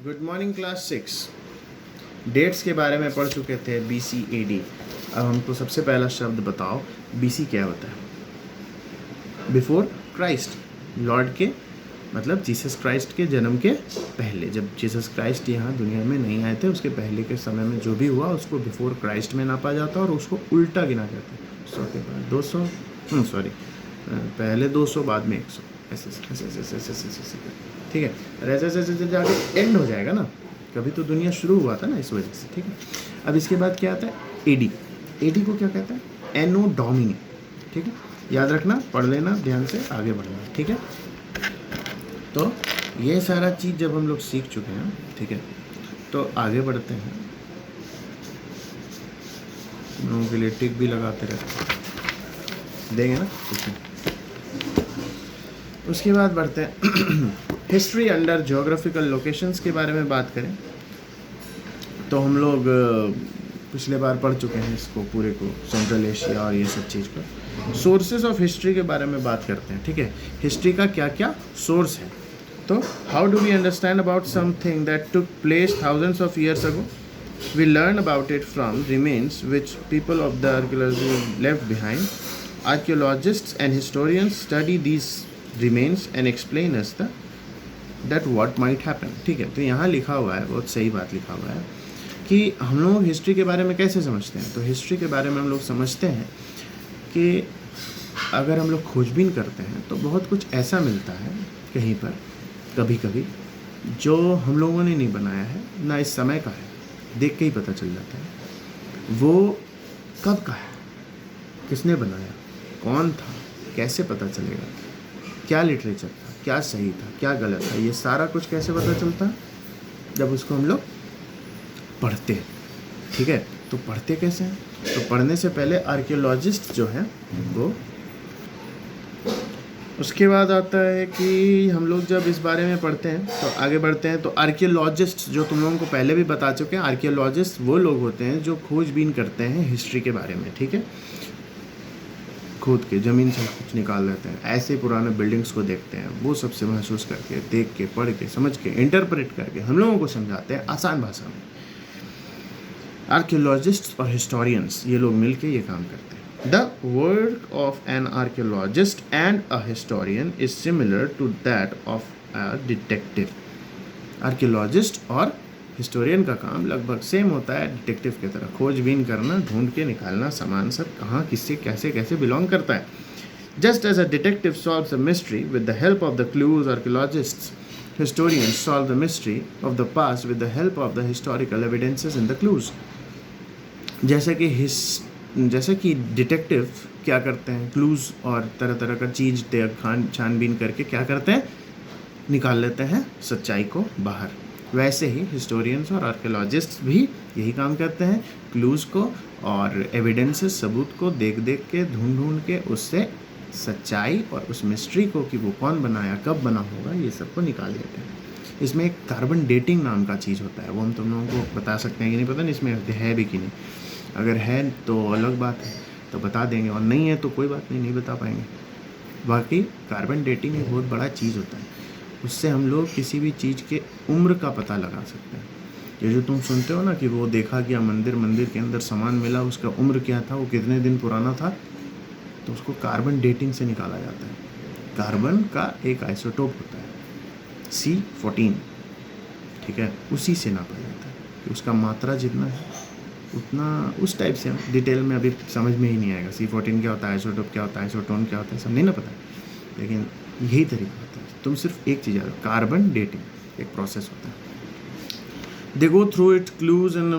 Good morning class 6। Dates के बारे में पढ़ चुके थे BC AD। अब हमको सबसे पहला शब्द बताओ, BC क्या होता है? बिफोर क्राइस्ट, लॉर्ड के मतलब जीसस क्राइस्ट के जन्म के पहले, जब जीसस क्राइस्ट यहाँ दुनिया में नहीं आए थे उसके पहले के समय में जो भी हुआ उसको बिफोर क्राइस्ट में नापा जाता है और उसको उल्टा गिना जाता है। 100 के बाद 200, पहले 200 बाद में 100, ऐसे ऐसे, ठीक है। और ऐसे ऐसे ऐसे जाके एंड हो जाएगा ना, कभी तो दुनिया शुरू हुआ था ना, इस वजह से, ठीक है। अब इसके बाद क्या आता है? AD। AD को क्या कहता है? एनो डोमिनी, ठीक है। याद रखना, पढ़ लेना ध्यान से, आगे बढ़ना, ठीक है। तो ये सारा चीज़ जब हम लोग सीख चुके हैं, ठीक है, तो आगे बढ़ते हैं। हम लोगों के लिए टिक भी लगाते रहते हैं, देंगे ना, ठीक है। उसके बाद बढ़ते हैं हिस्ट्री अंडर ज्योग्राफिकल लोकेशंस के बारे में बात करें तो हम लोग पिछले बार पढ़ चुके हैं इसको पूरे को, सेंट्रल एशिया और ये सब चीज़ को। सोर्सेज ऑफ हिस्ट्री के बारे में बात करते हैं, ठीक है। हिस्ट्री का क्या क्या सोर्स है, तो how do we understand about something that took place thousands of years ago? We learn about it from remains which people of the archaeology left behind. Archaeologists and historians study these remains and explain us that what might happen. ठीक है, तो यहाँ लिखा हुआ है, बहुत सही बात लिखा हुआ है कि हम लोग हिस्ट्री के बारे में कैसे समझते हैं। तो हिस्ट्री के बारे में हम लोग समझते हैं कि अगर हम लोग खोजबीन करते हैं तो बहुत कुछ ऐसा मिलता है कहीं पर, कभी कभी, जो हम लोगों ने नहीं बनाया है, ना इस समय का है, देख के ही पता चल जाता है वो कब का है, किसने बनाया, कौन था, कैसे पता चलेगा, क्या लिटरेचर था, क्या सही था, क्या गलत था, ये सारा कुछ कैसे पता चलता है? जब उसको हम लोग पढ़ते हैं, ठीक है। तो पढ़ते कैसे हैं? तो पढ़ने से पहले आर्कियोलॉजिस्ट जो हैं वो, उसके बाद आता है कि हम लोग जब इस बारे में पढ़ते हैं तो आगे बढ़ते हैं। तो आर्कियोलॉजिस्ट, जो तुम लोगों को पहले भी बता चुके हैं, आर्कियोलॉजिस्ट वो लोग होते हैं जो खोजबीन करते हैं हिस्ट्री के बारे में, ठीक है। खोद के ज़मीन से कुछ निकाल लेते हैं, ऐसे पुराने बिल्डिंग्स को देखते हैं, वो सबसे महसूस करके, देख के, पढ़ के, समझ के, इंटरप्रेट करके हम लोगों को समझाते हैं आसान भाषा में। आर्कियोलॉजिस्ट और हिस्टोरियंस ये लोग मिलके ये काम करते हैं। The work of an archaeologist and a historian is similar to that of a detective. Archaeologist और हिस्टोरियन का काम लगभग सेम होता है डिटेक्टिव की तरह, खोजबीन करना, ढूंढ के निकालना सामान सब कहाँ, किससे, कैसे कैसे बिलोंग करता है। Just as a detective solves a mystery with the help of the clues, archaeologists historians solve the mystery of the past with the help of the historical evidences in the clues. जैसे कि detective क्या करते हैं, clues और तरह तरह का चीज़ छानबीन करके क्या करते हैं, निकाल लेते हैं सच्चाई को बाहर, वैसे ही हिस्टोरियंस और आर्कियोलॉजिस्ट्स भी यही काम करते हैं, क्लूज़ को और एविडेंसेस, सबूत को देख देख के, ढूंढ ढूंढ के उससे सच्चाई और उस मिस्ट्री को कि वो कौन बनाया, कब बना होगा, ये सब को निकाल लेते हैं। इसमें एक कार्बन डेटिंग नाम का चीज़ होता है, वो हम तुम लोगों को बता सकते हैं कि नहीं पता नहीं इसमें है भी कि नहीं। अगर है तो अलग बात है, तो बता देंगे, और नहीं है तो कोई बात नहीं, नहीं बता पाएंगे। बाकी कार्बन डेटिंग एक बहुत बड़ा चीज़ होता है, उससे हम लोग किसी भी चीज़ के उम्र का पता लगा सकते हैं। ये जो तुम सुनते हो ना कि वो देखा गया मंदिर के अंदर सामान मिला, उसका उम्र क्या था, वो कितने दिन पुराना था, तो उसको कार्बन डेटिंग से निकाला जाता है। कार्बन का एक आइसोटोप होता है C14, ठीक है, उसी से नापा जाता है कि उसका मात्रा जितना है उतना, उस टाइप से। डिटेल में अभी समझ में ही नहीं आएगा C14 क्या होता है, आइसोटोप क्या होता है, आइसोटोन क्या होता है, सब नहीं ना पता, लेकिन यही तरीका होता है। तुम सिर्फ एक चीज़, कार्बन डेटिंग एक प्रोसेस होता है। They go through it clues and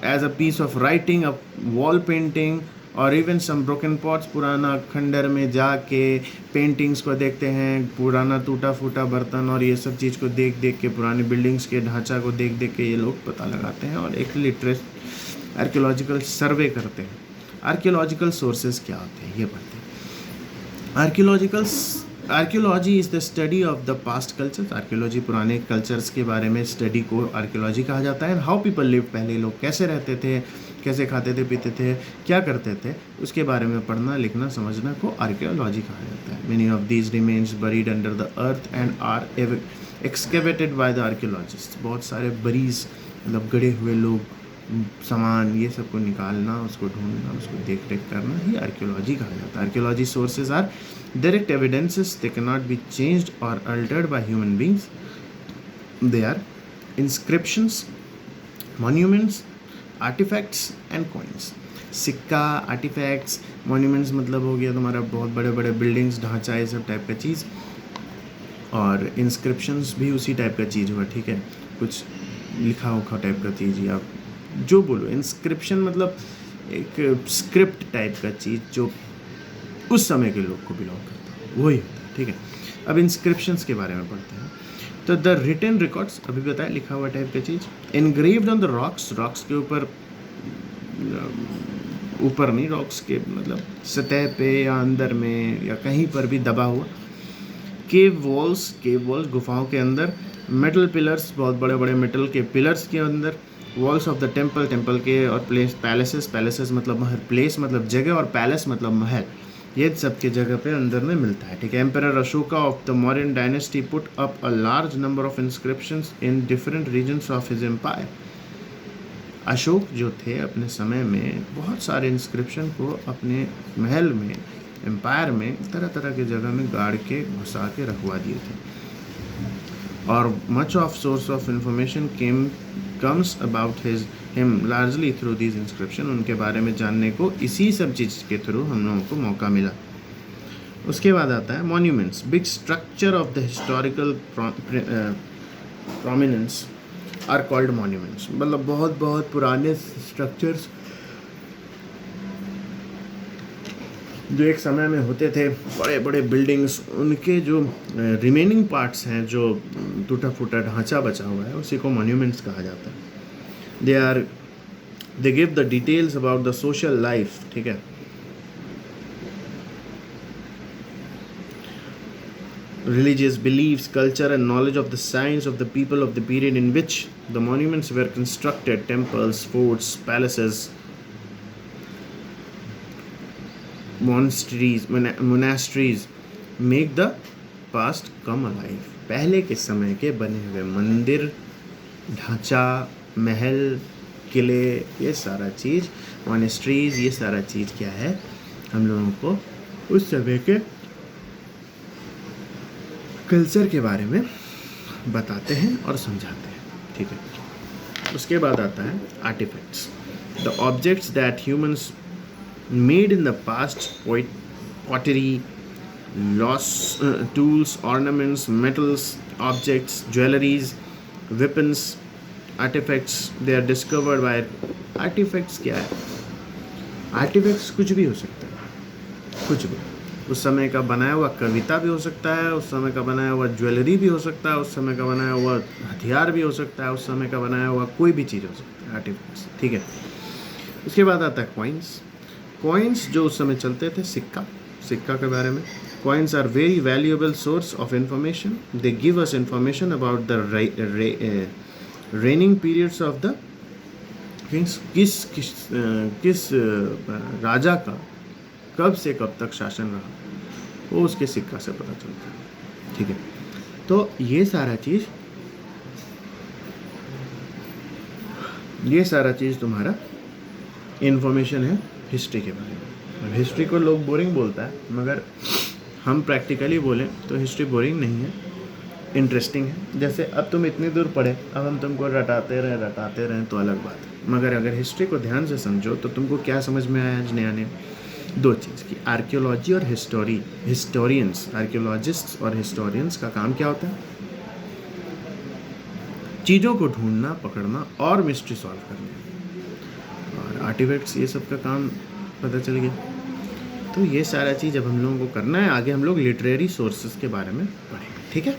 age a piece of writing, a wall painting और इवन सम ब्रोकन पॉट्स। पुराना खंडर में जाके पेंटिंग्स को देखते हैं, पुराना टूटा फूटा बर्तन और ये सब चीज़ को देख देख के, पुरानी बिल्डिंग्स के ढांचा को देख देख के ये लोग पता लगाते हैं और एक आर्कियोलॉजिकल सर्वे करते हैं। आर्कियोलॉजिकल सोर्सेज क्या होते हैं ये पढ़ते हैं। Archaeology is the study of the past cultures. Archaeology पुराने कल्चर्स के बारे में स्टडी को आर्कियोलॉजी कहा जाता है। हाउ पीपल लिव, पहले लोग कैसे रहते थे, कैसे खाते थे, पीते थे, क्या करते थे, उसके बारे में पढ़ना, लिखना, समझना को आर्कियोलॉजी कहा जाता है। Many of these remains buried under the earth and are excavated by the archaeologist, बहुत सारे बरीज मतलब गड़े हुए लोग, सामान, ये सब को निकालना, उसको ढूंढना, उसको देख रेख करना ही आर्कियोलॉजी कहा जाता है। Archaeology sources are direct evidences, they can not be changed और altered by human beings, they are inscriptions, monuments, artifacts and coins. सिक्का, आर्टिफैक्ट्स, मॉन्यूमेंट्स मतलब हो गया तुम्हारा बहुत बड़े बड़े बिल्डिंग्स, ढांचा, ये सब टाइप का चीज़, और इंस्क्रिप्शंस भी उसी टाइप का चीज़ हुआ, ठीक है, कुछ लिखा उखा टाइप का चीज़, या जो बोलो। इंस्क्रिप्शन मतलब एक स्क्रिप्ट टाइप का चीज़ जो उस समय के लोग को बिलोंग करता है, वही होता है, ठीक है। अब इंस्क्रिप्शंस के बारे में पढ़ते हैं। तो द रिटन रिकॉर्ड्स, अभी बताया लिखा हुआ टाइप का चीज़, engraved on the rocks, rocks के ऊपर, ऊपर नहीं, रॉक्स के मतलब सतह पे या अंदर में या कहीं पर भी दबा हुआ। केव वॉल्स, गुफाओं के अंदर। मेटल पिलर्स, बहुत बड़े बड़े मेटल के पिलर्स के अंदर। Walls of the temple, temple के, और पैलेसेस मतलब महल, प्लेस मतलब जगह, और पैलेस मतलब महल, ये सब के जगह पे अंदर में मिलता है, ठीक है। Emperor Ashoka of the Mauryan dynasty put up a large number of inscriptions in different regions of his empire. Ashok जो थे अपने समय में बहुत सारे इंस्क्रिप्शन को अपने महल में, एम्पायर में, तरह तरह के जगह में गाड़ के घुसा के रखवा दिए थे। और much of source of information comes about him largely through these inscription. उनके बारे में जानने को इसी सब चीज़ के थ्रू हम लोगों को मौका मिला। उसके बाद आता है monuments, big structure of the historical prominence are called monuments. मतलब बहुत बहुत पुराने स्ट्रक्चर्स जो एक समय में होते थे, बड़े बड़े बिल्डिंग्स, उनके जो रिमेनिंग पार्ट्स हैं, जो टूटा फूटा ढांचा बचा हुआ है, उसी को मॉन्यूमेंट्स कहा जाता है। They give the details about the social life, ठीक है, religious beliefs, culture and knowledge of the science of the people of the period in which the monuments were constructed, temples, forts, palaces, monasteries make the past come alive। पहले के समय के बने हुए मंदिर, ढांचा, महल, किले, ये सारा चीज़, monasteries, ये सारा चीज़ क्या है, हम लोगों को उस समय के कल्चर के बारे में बताते हैं और समझाते हैं, ठीक है। उसके बाद आता है artifacts, the objects that humans made in the past, pottery, tools, ornaments, metals, objects, jewelleries, weapons, artifacts, they are discovered by. Artifacts क्या है? आर्टिफैक्ट्स कुछ भी हो सकता है, कुछ भी। उस समय का बनाया हुआ कविता भी हो सकता है, उस समय का बनाया हुआ ज्वेलरी भी हो सकता है, उस समय का बनाया हुआ हथियार भी हो सकता है, उस समय का बनाया हुआ कोई भी चीज़ हो सकता है, आर्टिफैक्ट्स, ठीक है। उसके बाद आता है कॉइन्स जो उस समय चलते थे, सिक्का के बारे में। Coins are very valuable source of information, they give us information about the reigning periods of the kings. किस राजा का कब से कब तक शासन रहा, वो उसके सिक्का से पता चलता है, ठीक है। तो ये सारा चीज़ तुम्हारा इन्फॉर्मेशन है हिस्ट्री के बारे में। हिस्ट्री को लोग बोरिंग बोलता है, मगर हम प्रैक्टिकली बोलें तो हिस्ट्री बोरिंग नहीं है, इंटरेस्टिंग है। जैसे अब तुम इतनी दूर पढ़े, अब हम तुमको रटाते रहें तो अलग बात है, मगर अगर हिस्ट्री को ध्यान से समझो तो तुमको क्या समझ में आया आज नया ने? दो चीज़ की, आर्कियोलॉजी और हिस्टोरियंस, आर्कियोलॉजिस्ट्स और हिस्टोरियंस का काम क्या होता है? चीज़ों को ढूंढना, पकड़ना और मिस्ट्री सॉल्व करना। और आर्टिफैक्ट्स, ये सब का काम पता चल गया। तो ये सारा चीज़ अब हम लोगों को करना है। आगे हम लोग लिटरेरी सोर्सेज के बारे में पढ़ेंगे, ठीक है।